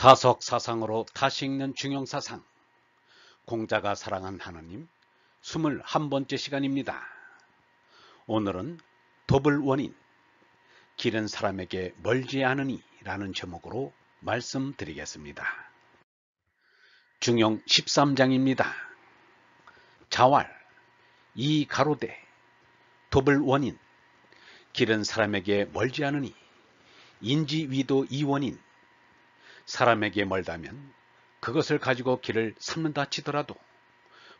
다석사상으로 다시 읽는 중용사상, 공자가 사랑한 하느님 21번째 시간입니다. 오늘은 돕을 원인, 길은 사람에게 멀지 않으니 라는 제목으로 말씀드리겠습니다. 중용 13장입니다. 자왈, 이 가로되, 돕을 원인, 길은 사람에게 멀지 않으니, 인지위도 이 원인, 사람에게 멀다면 그것을 가지고 길을 삼는다 치더라도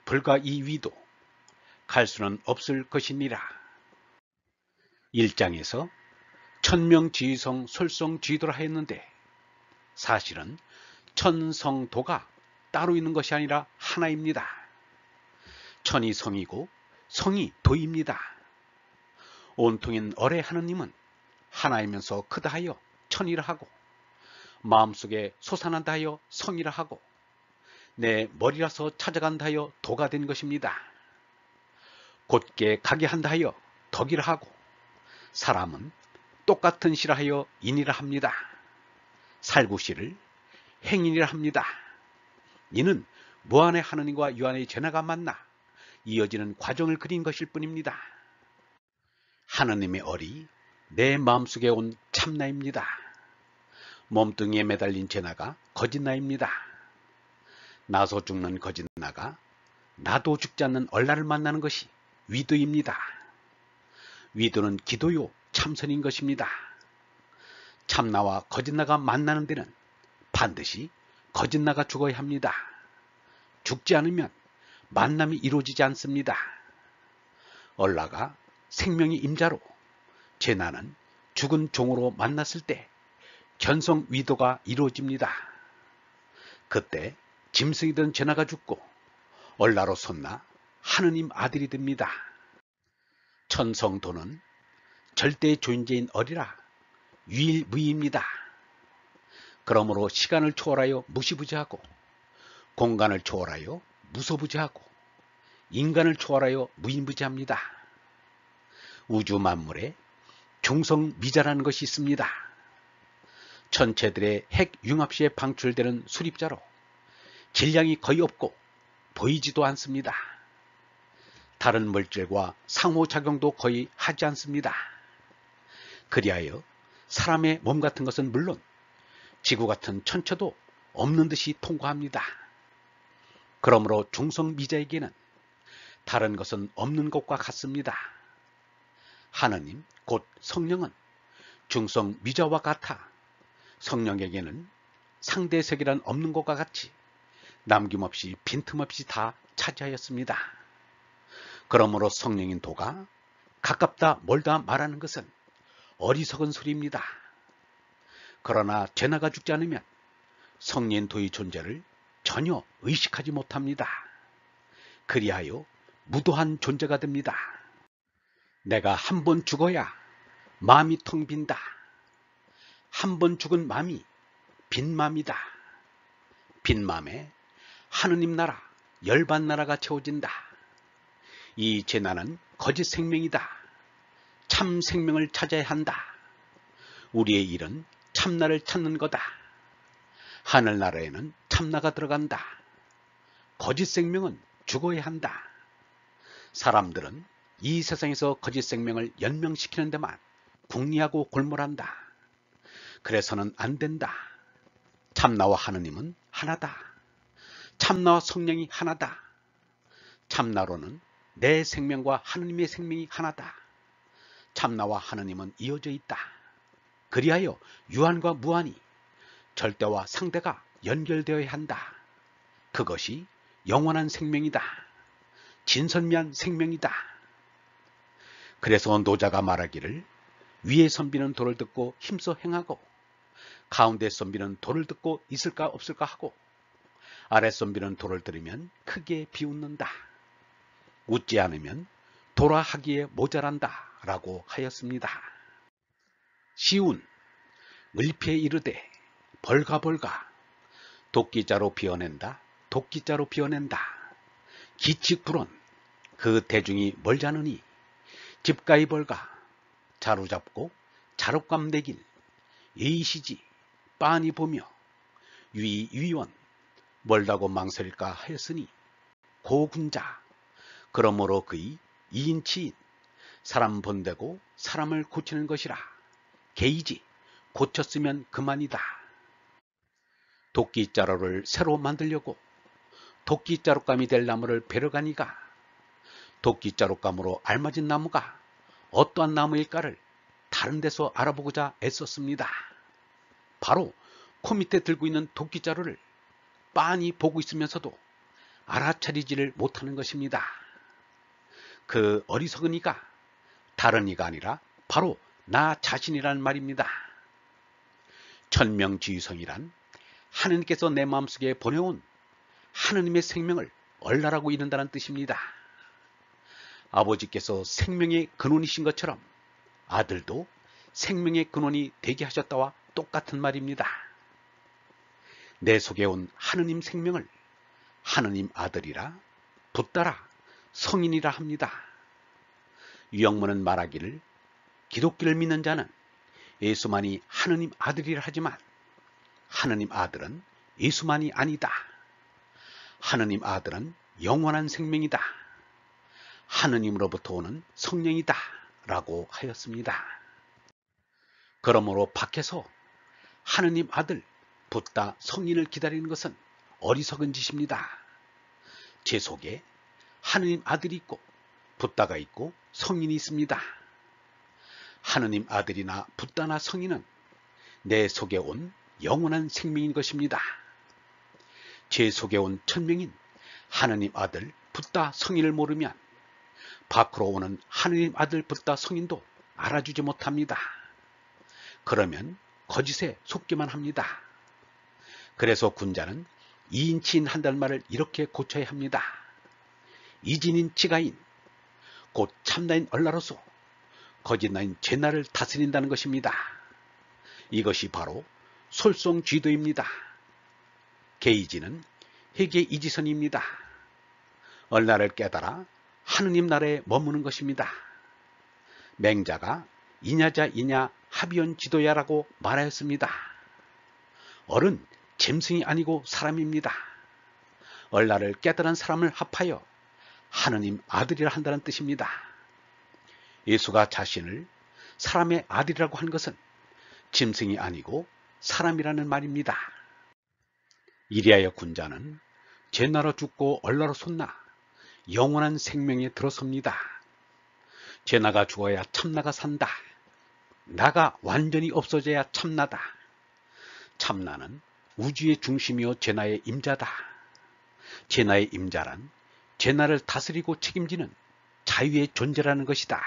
불과 이 위도 갈 수는 없을 것이니라. 1장에서 천명지휘성 솔성지휘도라 하였는데 사실은 천성도가 따로 있는 것이 아니라 하나입니다. 천이 성이고 성이 도입니다. 온통인 어레 하느님은 하나이면서 크다 하여 천이라 하고 마음속에 솟아난다 하여 성이라 하고 내 머리라서 찾아간다 하여 도가 된 것입니다. 곧게 가게 한다 하여 덕이라 하고 사람은 똑같은 시라 하여 인이라 합니다. 살구시를 행인이라 합니다. 이는 무한의 하느님과 유한의 제나가 만나 이어지는 과정을 그린 것일 뿐입니다. 하느님의 얼이 내 마음속에 온 참나입니다. 몸뚱이에 매달린 제나가 거짓나입니다. 나서 죽는 거짓나가 나도 죽지 않는 얼라를 만나는 것이 위도입니다. 위도는 기도요 참선인 것입니다. 참나와 거짓나가 만나는 데는 반드시 거짓나가 죽어야 합니다. 죽지 않으면 만남이 이루어지지 않습니다. 얼라가 생명의 임자로 제나는 죽은 종으로 만났을 때 견성 위도가 이루어집니다. 그때 짐승이던 제나가 죽고 얼라로 솟나 하느님 아들이 됩니다. 천성도는 절대 존재인 어리라 유일무이입니다. 그러므로 시간을 초월하여 무시부지하고 공간을 초월하여 무소부지하고 인간을 초월하여 무인부지합니다. 우주 만물에 중성미자라는 것이 있습니다. 천체들의 핵 융합시에 방출되는 수립자로 질량이 거의 없고 보이지도 않습니다. 다른 물질과 상호작용도 거의 하지 않습니다. 그리하여 사람의 몸 같은 것은 물론 지구 같은 천체도 없는 듯이 통과합니다. 그러므로 중성미자에게는 다른 것은 없는 것과 같습니다. 하느님 곧 성령은 중성미자와 같아 성령에게는 상대색이란 없는 것과 같이 남김없이 빈틈없이 다 차지하였습니다. 그러므로 성령인 도가 가깝다 멀다 말하는 것은 어리석은 소리입니다. 그러나 제나가 죽지 않으면 성령인 도의 존재를 전혀 의식하지 못합니다. 그리하여 무도한 존재가 됩니다. 내가 한 번 죽어야 마음이 텅 빈다. 한 번 죽은 마음이 빈 마음이다. 빈 마음에 하느님 나라, 열반 나라가 채워진다. 이 제나는 거짓 생명이다. 참 생명을 찾아야 한다. 우리의 일은 참나를 찾는 거다. 하늘나라에는 참나가 들어간다. 거짓 생명은 죽어야 한다. 사람들은 이 세상에서 거짓 생명을 연명시키는 데만 궁리하고 골몰한다. 그래서는 안 된다. 참나와 하느님은 하나다. 참나와 성령이 하나다. 참나로는 내 생명과 하느님의 생명이 하나다. 참나와 하느님은 이어져 있다. 그리하여 유한과 무한이 절대와 상대가 연결되어야 한다. 그것이 영원한 생명이다. 진선미한 생명이다. 그래서 노자가 말하기를 위에 선비는 도를 듣고 힘써 행하고 가운데 선비는 도를 듣고 있을까 없을까 하고 아래 선비는 도를 들으면 크게 비웃는다. 웃지 않으면 도라 하기에 모자란다 라고 하였습니다. 시운 을피에 이르되 벌가벌가 도끼자로 비워낸다. 도끼자로 비워낸다. 기칙불언 그 대중이 멀자느니 집가이 벌가 자루잡고 자룩감 내길 예의시지 빤히 보며 위원 멀다고 망설일까 하였으니 고군자 그러므로 그의 이인치인 사람 본대고 사람을 고치는 것이라 개이지 고쳤으면 그만이다. 도끼자루를 새로 만들려고 도끼자루감이 될 나무를 베러 가니가 도끼자루감으로 알맞은 나무가 어떠한 나무일까를 다른 데서 알아보고자 애썼습니다. 바로 코 밑에 들고 있는 도끼자루를 빤히 보고 있으면서도 알아차리지를 못하는 것입니다. 그 어리석은 이가 다른 이가 아니라 바로 나 자신이란 말입니다. 천명지유성이란 하느님께서 내 마음속에 보내온 하느님의 생명을 얼라라고 이른다는 뜻입니다. 아버지께서 생명의 근원이신 것처럼 아들도 생명의 근원이 되게 하셨다와 똑같은 말입니다. 내 속에 온 하느님 생명을 하느님 아들이라 붙따라 성인이라 합니다. 유영문은 말하기를 기독교를 믿는 자는 예수만이 하느님 아들이라 하지만 하느님 아들은 예수만이 아니다. 하느님 아들은 영원한 생명이다. 하느님으로부터 오는 성령이다 라고 하였습니다. 그러므로 밖에서 하느님 아들 붙다 성인을 기다리는 것은 어리석은 짓입니다. 제 속에 하느님 아들이 있고 붙다가 있고 성인이 있습니다. 하느님 아들이나 붙다나 성인은 내 속에 온 영원한 생명인 것입니다. 제 속에 온 천명인 하느님 아들 붙다 성인을 모르면 밖으로 오는 하느님 아들 붙다 성인도 알아주지 못합니다. 그러면 거짓에 속기만 합니다. 그래서 군자는 이인치인 한다는 말을 이렇게 고쳐야 합니다. 이진인 치가인 곧 참나인 얼라로서 거짓나인 죄나를 다스린다는 것입니다. 이것이 바로 솔송쥐도입니다. 개이지는 회개 이지선입니다. 얼라를 깨달아 하느님 나라에 머무는 것입니다. 맹자가 이냐자 이냐 합의원 지도야라고 말하였습니다. 얼은 짐승이 아니고 사람입니다. 얼라를 깨달은 사람을 합하여 하느님 아들이라 한다는 뜻입니다. 예수가 자신을 사람의 아들이라고 한 것은 짐승이 아니고 사람이라는 말입니다. 이리하여 군자는 죄나로 죽고 얼라로 솟나 영원한 생명에 들어섭니다. 죄나가 죽어야 참나가 산다. 나가 완전히 없어져야 참나다. 참나는 우주의 중심이요 죄나의 임자다. 죄나의 임자란 죄나를 다스리고 책임지는 자유의 존재라는 것이다.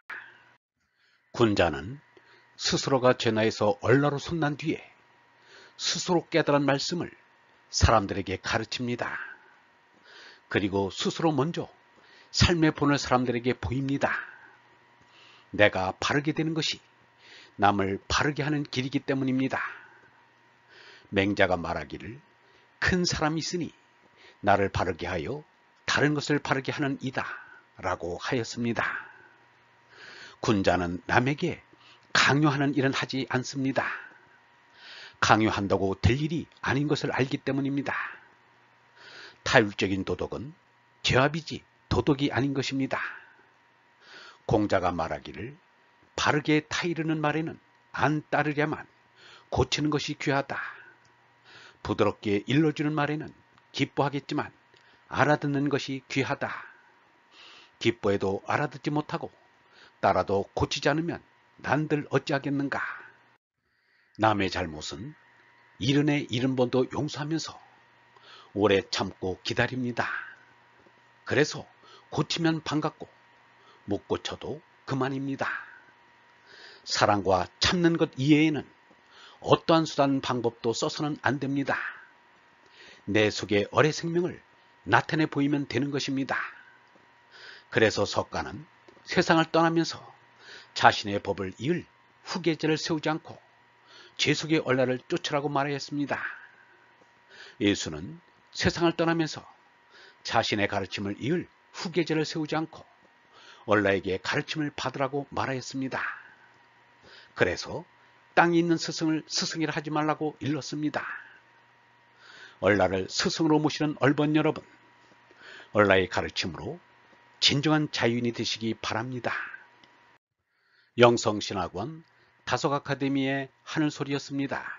군자는 스스로가 죄나에서 얼라로 솟난 뒤에 스스로 깨달은 말씀을 사람들에게 가르칩니다. 그리고 스스로 먼저 삶의 본을 사람들에게 보입니다. 내가 바르게 되는 것이 남을 바르게 하는 길이기 때문입니다. 맹자가 말하기를 큰 사람이 있으니 나를 바르게 하여 다른 것을 바르게 하는 이다 라고 하였습니다. 군자는 남에게 강요하는 일은 하지 않습니다. 강요한다고 될 일이 아닌 것을 알기 때문입니다. 타율적인 도덕은 죄압이지 도덕이 아닌 것입니다. 공자가 말하기를 바르게 타이르는 말에는 안 따르려만 고치는 것이 귀하다. 부드럽게 일러주는 말에는 기뻐하겠지만 알아듣는 것이 귀하다. 기뻐해도 알아듣지 못하고 따라도 고치지 않으면 난들 어찌하겠는가. 남의 잘못은 70에 70번도 용서하면서 오래 참고 기다립니다. 그래서 고치면 반갑고 못 고쳐도 그만입니다. 사랑과 참는 것 이외에는 어떠한 수단 방법도 써서는 안 됩니다. 내 속의 어뢰 생명을 나타내 보이면 되는 것입니다. 그래서 석가는 세상을 떠나면서 자신의 법을 이을 후계자를 세우지 않고 죄 속의 얼라를 쫓으라고 말하였습니다. 예수는 세상을 떠나면서 자신의 가르침을 이을 후계자를 세우지 않고 얼라에게 가르침을 받으라고 말하였습니다. 그래서 땅에 있는 스승을 스승이라 하지 말라고 일렀습니다. 얼라를 스승으로 모시는 얼번 여러분, 얼라의 가르침으로 진정한 자유인이 되시기 바랍니다. 영성신학원 다속아카데미의 하늘소리였습니다.